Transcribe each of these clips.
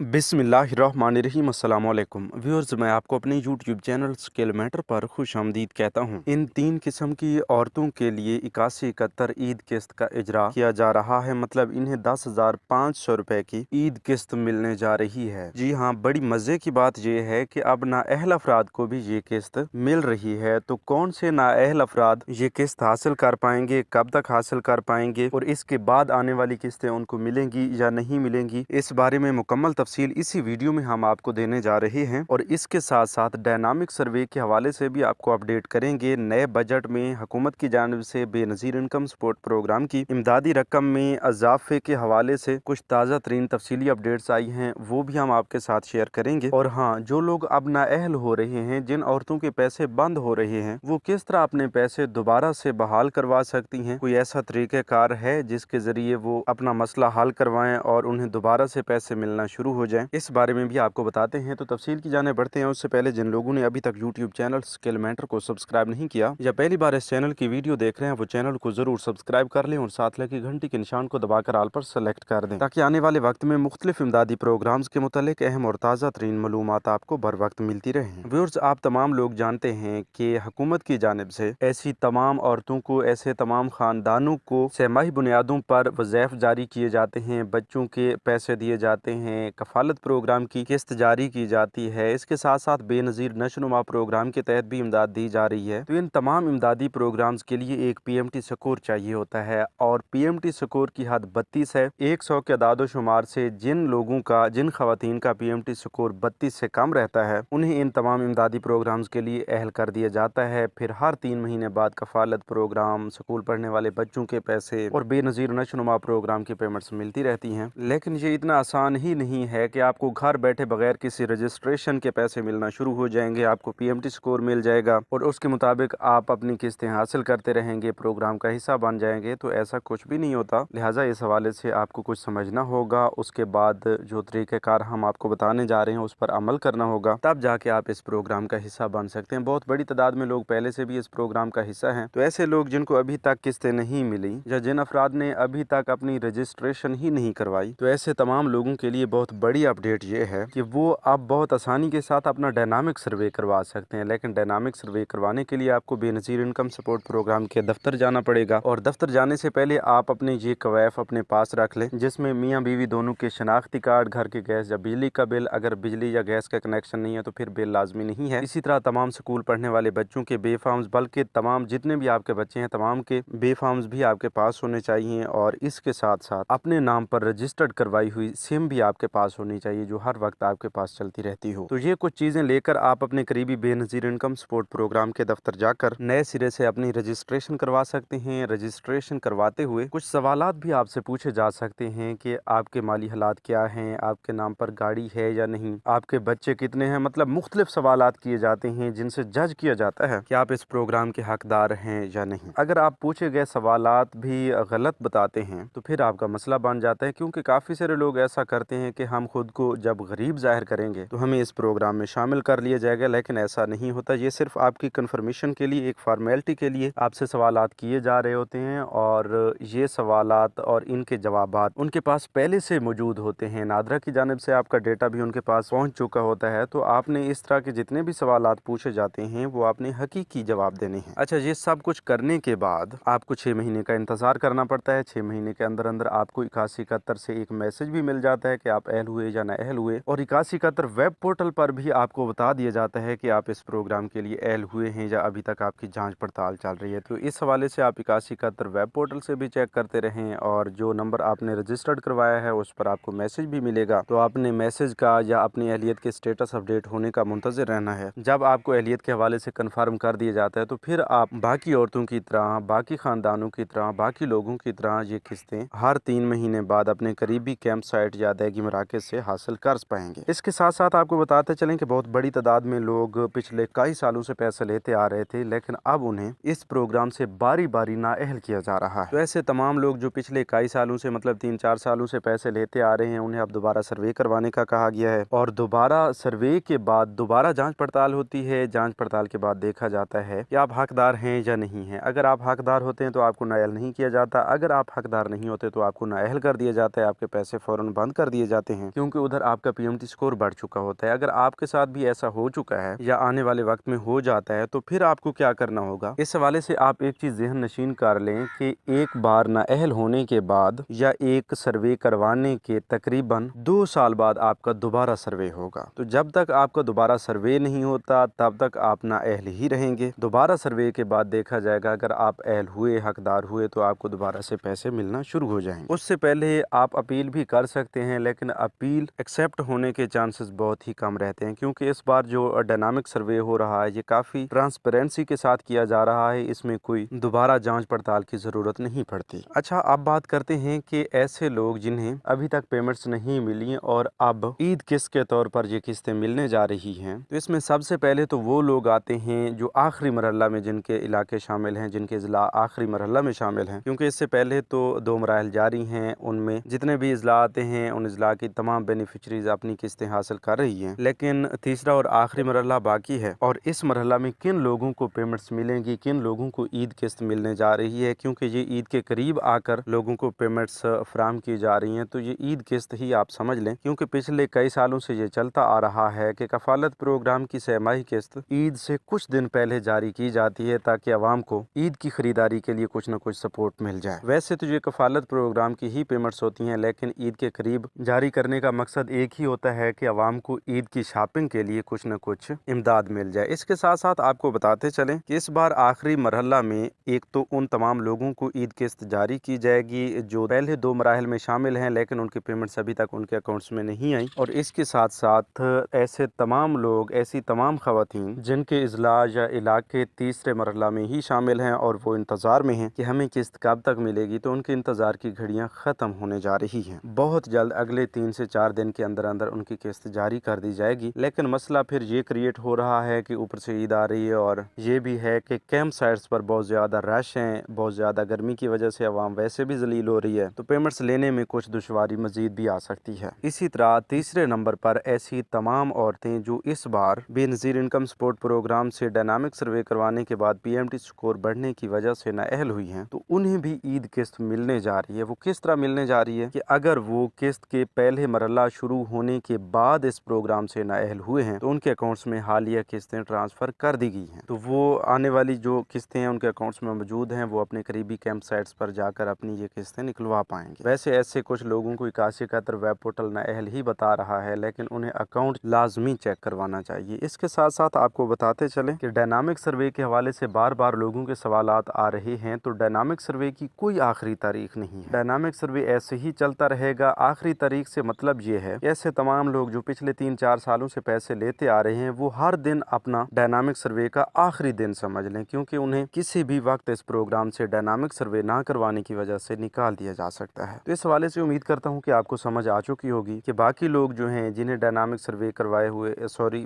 बिस्मिल्लाहिर्रहमानिर्रहीम अस्सलाम वालेकुम व्यूअर्स, मैं आपको अपने यूट्यूब चैनल स्किल मैटर पर खुश आमदीद कहता हूँ। इन 3 किस्म की औरतों के लिए 81-71 ईद किस्त का इजरा किया जा रहा है। मतलब इन्हें 10,500 रुपए की ईद किस्त मिलने जा रही है। जी हाँ, बड़ी मजे की बात यह है कि अब नाअहल अफराद को भी ये किस्त मिल रही है। तो कौन से नाअहल अफराद ये किस्त हासिल कर पाएंगे, कब तक हासिल कर पाएंगे और इसके बाद आने वाली किस्तें उनको मिलेंगी या नहीं मिलेंगी, इस बारे में मुकम्मल तफसील इसी वीडियो में हम आपको देने जा रहे हैं। और इसके साथ साथ डायनामिक सर्वे के हवाले से भी आपको अपडेट करेंगे। नए बजट में हुकूमत की जानिब से बेनज़ीर इनकम सपोर्ट प्रोग्राम की इमदादी रकम में इजाफे के हवाले से कुछ ताज़ा तरीन तफसीली अपडेट्स आई हैं, वो भी हम आपके साथ शेयर करेंगे। और हाँ, जो लोग अब नाअहल हो रहे हैं, जिन औरतों के पैसे बंद हो रहे हैं, वो किस तरह अपने पैसे दोबारा से बहाल करवा सकती हैं। कोई ऐसा तरीक़ेकार है जिसके जरिए वो अपना मसला हल करवाएं और उन्हें दोबारा से पैसे मिलना शुरू हो जाएं, इस बारे में भी आपको बताते हैं। तो तफसील की जाने बढ़ते हैं। उससे पहले जिन लोगों ने अभी तक यूट्यूब चैनल स्किल मैटर को सब्सक्राइब नहीं किया या पहली बार इस चैनल की वीडियो देख रहे हैं, वो चैनल को जरूर सब्सक्राइब कर लें और साथ लगी घंटी के निशान को दबाकर आल पर सेलेक्ट कर दें, ताकि आने वाले वक्त में मुख्तलिफ इमदादी प्रोग्राम्स के मुतालिक अहम और ताज़ा तरीन मालूमात आपको बर वक्त मिलती रहे। व्यूअर्स, आप तमाम लोग जानते हैं कि हुकूमत की जानिब से ऐसी तमाम औरतों को, ऐसे तमाम खानदानों को सहमाही बुनियादों पर वज़ैफ़ जारी किए जाते हैं, बच्चों के पैसे दिए जाते हैं, कफालत प्रोग्राम की किस्त जारी की जाती है। इसके साथ साथ बेनज़ीर नशोनुमा प्रोग्राम के तहत भी इमदाद दी जा रही है। तो इन तमाम इमदादी प्रोग्राम्स के लिए एक PMT स्कोर चाहिए होता है और PMT स्कोर की हद 32 है। 100 के अदाद-ओ-शुमार से जिन खवातीन का PMT स्कोर 32 से कम रहता है, उन्हें इन तमाम इमदादी प्रोग्राम्स के लिए अहल कर दिया जाता है। फिर हर 3 महीने बाद कफालत प्रोग्राम, स्कूल पढ़ने वाले बच्चों के पैसे और बेनज़ीर नशोनुमा प्रोग्राम की पेमेंट्स मिलती रहती हैं। लेकिन ये इतना आसान ही नहीं है कि आपको घर बैठे बगैर किसी रजिस्ट्रेशन के पैसे मिलना शुरू हो जाएंगे, आपको PMT स्कोर मिल जाएगा और उसके मुताबिक आप अपनी किस्तें हासिल करते रहेंगे, प्रोग्राम का हिस्सा बन जाएंगे। तो ऐसा कुछ भी नहीं होता। लिहाजा इस हवाले से आपको कुछ समझना होगा, उसके बाद जो तरीक़ेकार हम आपको बताने जा रहे हैं उस पर अमल करना होगा, तब जाके आप इस प्रोग्राम का हिस्सा बन सकते हैं। बहुत बड़ी तादाद में लोग पहले से भी इस प्रोग्राम का हिस्सा हैं। तो ऐसे लोग जिनको अभी तक किस्तें नहीं मिली या जिन अफराद ने अभी तक अपनी रजिस्ट्रेशन ही नहीं करवाई, तो ऐसे तमाम लोगों के लिए बहुत बड़ी अपडेट ये है कि वो अब बहुत आसानी के साथ अपना डायनामिक सर्वे करवा सकते हैं। लेकिन डायनामिक सर्वे करवाने के लिए आपको बेनज़ीर इनकम सपोर्ट प्रोग्राम के दफ्तर जाना पड़ेगा और दफ्तर जाने से पहले आप अपने ये कवैफ अपने पास रख लें, जिसमें मियाँ बीवी दोनों के शनाख्ती कार्ड, घर के गैस या बिजली का बिल, अगर बिजली या गैस का कनेक्शन नहीं है तो फिर बिल लाजमी नहीं है। इसी तरह तमाम स्कूल पढ़ने वाले बच्चों के बे फॉर्म्स, बल्कि तमाम जितने भी आपके बच्चे हैं तमाम के बे फॉर्म्स भी आपके पास होने चाहिए और इसके साथ साथ अपने नाम पर रजिस्टर्ड करवाई हुई सिम भी आपके पास होनी चाहिए, जो हर वक्त आपके पास चलती रहती हो। तो ये कुछ चीजें लेकर आप अपने करीबी बेनज़ीर इनकम सपोर्ट प्रोग्राम के दफ्तर जाकर नए सिरे से अपनी रजिस्ट्रेशन करवा सकते हैं। रजिस्ट्रेशन करवाते हुए कुछ सवालात भी आपसे पूछे जा सकते हैं कि आपके माली हालात क्या हैं, आपके नाम पर गाड़ी है या नहीं, आपके बच्चे कितने हैं। मतलब मुख्तलिफ सवालात किए जाते हैं जिनसे जज किया जाता है कि आप इस प्रोग्राम के हकदार हैं या नहीं। अगर आप पूछे गए सवालात भी गलत बताते हैं तो फिर आपका मसला बन जाता है, क्योंकि काफ़ी सारे लोग ऐसा करते हैं कि हम खुद को जब गरीब जाहिर करेंगे तो हमें इस प्रोग्राम में शामिल कर लिया जाएगा। लेकिन ऐसा नहीं होता। ये सिर्फ आपकी कंफर्मेशन के लिए, एक फॉर्मेलिटी के लिए आपसे सवालात किए जा रहे होते हैं और ये सवालात और इनके जवाबात उनके पास पहले से मौजूद होते हैं। नादरा की जानिब से आपका डेटा भी उनके पास पहुँच चुका होता है। तो आपने इस तरह के जितने भी सवालात पूछे जाते हैं वो आपने हकीकी जवाब देने हैं। अच्छा, ये सब कुछ करने के बाद आपको 6 महीने का इंतजार करना पड़ता है। 6 महीने के अंदर अंदर आपको 81-71 से एक मैसेज भी मिल जाता है कि आप अहल हुए या ना अहल हुए, और 81-71 वेब पोर्टल पर भी आपको बता दिया जाता है कि आप इस प्रोग्राम के लिए अहल हुए हैं या अभी तक आपकी जांच पड़ताल चल रही है। तो इस हवाले से आप 81-71 वेब पोर्टल से भी चेक करते रहें और जो नंबर आपने रजिस्टर्ड करवाया है उस पर आपको मैसेज भी मिलेगा। तो आपने मैसेज का या अपनी अहलियत के स्टेटस अपडेट होने का मुंतज़िर रहना है। जब आपको अहलियत के हवाले से कन्फर्म कर दिया जाता है तो फिर आप बाकी औरतों की तरह, बाकी खानदानों की तरह, बाकी लोगों की तरह ये किस्तें हर 3 महीने बाद अपने करीबी कैंप साइट या अदायगी मराकज़ से हासिल कर पाएंगे। इसके साथ साथ आपको बताते चलें कि बहुत बड़ी तादाद में लोग पिछले कई सालों से पैसे लेते आ रहे थे, लेकिन अब उन्हें इस प्रोग्राम से बारी बारी नाअहल किया जा रहा है। तो ऐसे तमाम लोग जो पिछले कई सालों से, मतलब 3-4 सालों से पैसे लेते आ रहे हैं, उन्हें अब दोबारा सर्वे करवाने का कहा गया है और दोबारा सर्वे के बाद दोबारा जांच पड़ताल होती है। जांच पड़ताल के बाद देखा जाता है कि आप हकदार हैं या नहीं हैं। अगर आप हकदार होते हैं तो आपको नाअहल नहीं किया जाता, अगर आप हकदार नहीं होते तो आपको नाअहल कर दिया जाता है, आपके पैसे फौरन बंद कर दिए जाते हैं। हैं, क्योंकि उधर आपका PMT स्कोर बढ़ चुका होता है। अगर आपके साथ भी ऐसा हो चुका है या आने वाले वक्त में हो जाता है तो फिर आपको क्या करना होगा। इस हवाले से आप एक चीज ज़हन नशीन कर लें कि एक बार नाअहल होने के बाद या एक सर्वे करवाने के तकरीबन 2 साल बाद आपका दोबारा सर्वे होगा। तो जब तक आपका दोबारा सर्वे नहीं होता तब तक आप नाअहल ही रहेंगे। दोबारा सर्वे के बाद देखा जाएगा, अगर आप अहल हुए, हकदार हुए, तो आपको दोबारा से पैसे मिलना शुरू हो जाएंगे। उससे पहले आप अपील भी कर सकते हैं, लेकिन अपील एक्सेप्ट होने के चांसेस बहुत ही कम रहते हैं, क्योंकि इस बार जो डायनामिक सर्वे हो रहा है ये काफ़ी ट्रांसपेरेंसी के साथ किया जा रहा है। इसमें कोई दोबारा जांच पड़ताल की ज़रूरत नहीं पड़ती। अच्छा, अब बात करते हैं कि ऐसे लोग जिन्हें अभी तक पेमेंट्स नहीं मिली और अब ईद किस्त के तौर पर ये किस्तें मिलने जा रही हैं, तो इसमें सबसे पहले तो वो लोग आते हैं जो आखिरी मरहला में, जिनके इलाके शामिल हैं, जिनके ज़िला आखिरी मरहला में शामिल हैं, क्योंकि इससे पहले तो 2 मराहल जारी हैं। उनमें जितने भी अज़ला आते हैं उन अज़ला की तमाम बेनिफिशरीज अपनी किस्तें हासिल कर रही हैं, लेकिन तीसरा और आखिरी मरहला बाकी है। और इस मरहला में किन लोगों को पेमेंट्स मिलेंगी, किन लोगों को ईद किस्त मिलने जा रही है, क्योंकि ये ईद के करीब आकर लोगों को पेमेंट्स फराहम की जा रही हैं, तो ये ईद किस्त ही आप समझ लें, क्योंकि पिछले कई सालों से ये चलता आ रहा है कि कफालत प्रोग्राम की सहमाही किस्त ईद से कुछ दिन पहले जारी की जाती है ताकि आवाम को ईद की खरीदारी के लिए कुछ न कुछ सपोर्ट मिल जाए। वैसे तो ये कफालत प्रोग्राम की ही पेमेंट्स होती हैं, लेकिन ईद के करीब जारी करने का मकसद एक ही होता है कि आवाम को ईद की शॉपिंग के लिए कुछ न कुछ इमदाद मिल जाए। इसके साथ साथ आपको बताते चलें कि इस बार आखिरी मरहला में एक तो उन तमाम लोगों को ईद किस्त जारी की जाएगी जो पहले 2 मराहल में शामिल हैं, लेकिन उनकी पेमेंट्स अभी तक उनके अकाउंट्स में नहीं आई। और इसके साथ साथ ऐसे तमाम लोग, ऐसी तमाम खवातीन जिनके इजला या इलाके तीसरे मरहला में ही शामिल हैं और वो इंतज़ार में हैं कि हमें किस्त कब तक मिलेगी, तो उनके इंतज़ार की घड़ियां ख़त्म होने जा रही हैं। बहुत जल्द अगले 3 से 4 दिन के अंदर अंदर उनकी किस्त जारी कर दी जाएगी। लेकिन मसला फिर ये क्रिएट हो रहा है कि ऊपर से ईद आ रही है और ये भी है कि कैंप साइट्स पर बहुत ज़्यादा रश हैं, बहुत ज़्यादा गर्मी की वजह से आवाम वैसे भी जलील हो रही है, तो पेमेंट्स लेने में कुछ दुश्वारी मजीद भी आ सकती है। इसी तरह तीसरे नंबर पर ऐसी तमाम औरतें जो इस बार बेनज़ीर इनकम सपोर्ट प्रोग्राम से डायनामिक सर्वे करवाने के बाद PMT स्कोर बढ़ने की वजह से नाअहल हुई हैं, तो उन्हें भी ईद किस्त मिलने जा रही है। वो किस तरह मिलने जा रही है कि अगर वो किस्त के पहले मरहला शुरू होने के बाद इस प्रोग्राम से नाअहल हुए हैं, तो उनके अकाउंट्स में हालिया किस्तें ट्रांसफ़र कर दी गई हैं, तो वो आने वाली जो किस्तें हैं उनके अकाउंट्स में मौजूद हैं, वो अपने करीबी कैंप साइट्स पर जाकर अपनी ये किस्तें निकलवा पाएंगे। वैसे ऐसे कुछ लोगों को 8171 वेब पोर्टल नाअहल ही बता रहा है, लेकिन उन्हें अकाउंट लाजमी चेक करवाना चाहिए। इसके साथ साथ आपको बताते चलें कि डायनामिक सर्वे के हवाले से बार बार लोगों के सवालात आ रहे हैं, तो डायनामिक सर्वे की कोई आखिरी तारीख नहीं है। डायनामिक सर्वे ऐसे ही चलता रहेगा। आखिरी तारीख से मतलब ये है, ऐसे तमाम लोग जो पिछले 3-4 सालों से पैसे लेते आ रहे हैं, वो हर दिन अपना डायनामिक सर्वे का आखिरी दिन समझ लें, क्योंकि उन्हें किसी भी वक्त इस प्रोग्राम से डायनामिक सर्वे ना करवाने की वजह से निकाल दिया जा सकता है। तो इस हवाले से उम्मीद करता हूँ कि आपको समझ आ चुकी होगी कि बाकी लोग जो हैं जिन्हें डायनामिक सर्वे करवाए हुए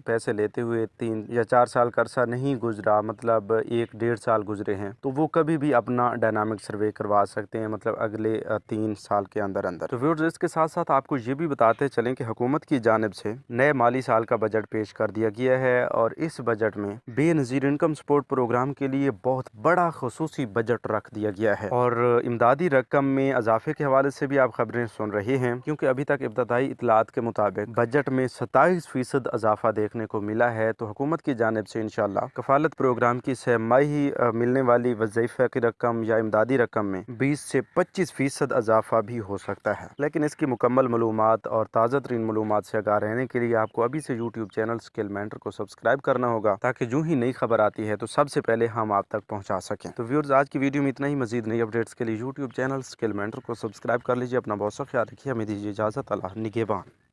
पैसे लेते हुए 3 या 4 साल का अरसा नहीं गुजरा, मतलब 1-1.5 साल गुजरे हैं, तो वो कभी भी अपना डायनामिक सर्वे करवा सकते हैं, मतलब अगले 3 साल के अंदर अंदर। तो व्यूअर्स, इसके साथ साथ आपको ये भी बताते चलें कि हुकूमत की जानिब से नए माली साल का बजट पेश कर दिया गया है और इस बजट में बेनज़ीर इनकम सपोर्ट प्रोग्राम के लिए बहुत बड़ा खुसूसी बजट रख दिया गया है। और इमदादी रकम में इजाफे के हवाले से भी आप खबरें सुन रहे हैं, क्योंकि अभी तक इब्तदाई इतलात के मुताबिक बजट में 27% इजाफा देखने को मिला है। तो हुकूमत की जानिब से इंशाअल्लाह कफालत प्रोग्राम की सहमाही मिलने वाली वज़ीफ़ा की रकम या इमदादी रकम में 20 से 25% इजाफा भी हो सकता है। लेकिन इसकी मुकम्मल मालूमात और ताज़ा तरीन मालूमात से आगाह रहने के लिए आपको अभी से यूट्यूब चैनल स्किल मेंटर को सब्सक्राइब करना होगा, ताकि जो ही नई खबर आती है तो सबसे पहले हम आप तक पहुंचा सकें। तो व्यूअर्स, आज की वीडियो में इतना ही। मजीद नई अपडेट्स के लिए यूट्यूब चैनल स्किल मेंटर को सब्सक्राइब कर लीजिए। अपना बहुत सा ख्याल रखिए। हमें दीजिए इजाज़त। अल्लाह निगहबान।